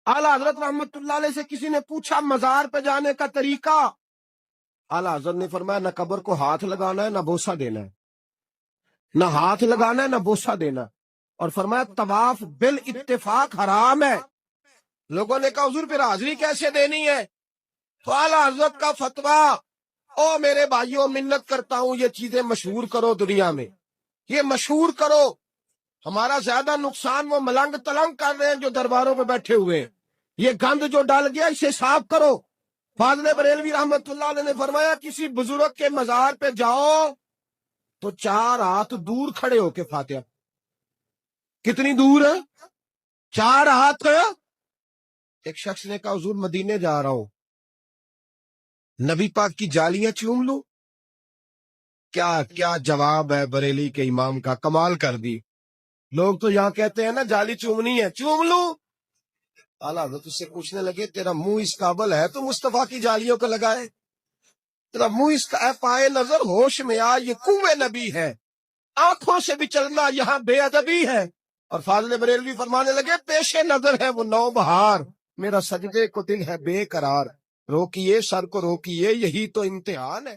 आला हजरत रहमतुल्लाह अलैह से किसी ने पूछा मजार पे जाने का तरीका, आला हजरत ने फरमाया न कब्र को हाथ लगाना है, न बोसा देना है, न हाथ लगाना है, न बोसा देना है। और फरमाया तवाफ बिल इत्तेफाक हराम है। लोगों ने कहा हुजूर फिर हाजिरी कैसे देनी है? तो आला हजरत का फतवा, ओ मेरे भाइयों मिन्नत करता हूं ये चीजें मशहूर करो दुनिया में, ये मशहूर करो। हमारा ज्यादा नुकसान वो मलंग तलंग कर रहे हैं जो दरबारों पे बैठे हुए हैं। ये गंद जो डाल गया इसे साफ करो। फाज़िल बरेलवी रहमतुल्लाह अलैह ने फरमाया किसी बुजुर्ग के मजार पे जाओ तो 4 हाथ दूर खड़े होके फातिहा। कितनी दूर है? 4 हाथ। एक शख्स ने कहा हुजूर मदीने जा रहा हूं, नबी पाक की जालियां चूम लूं? क्या क्या जवाब है बरेली के इमाम का, कमाल कर दी। लोग तो यहाँ कहते हैं ना जाली चूमनी है, चूम लूं? आला हज़रत उससे पूछने लगे तेरा मुंह इस काबिल है तो मुस्तफा की जालियों को लगाए? तेरा मुंह इस पाए नजर होश में आ, ये कुव्वे नबी है, आंखों से भी चलना यहाँ बेअदबी है। और फाज़िल बरेलवी फरमाने लगे पेशे नजर है वो नौ बहार, मेरा सजदे को दिल है बेकरार, रोकिए सर को रोकिए यही तो इम्तिहान है।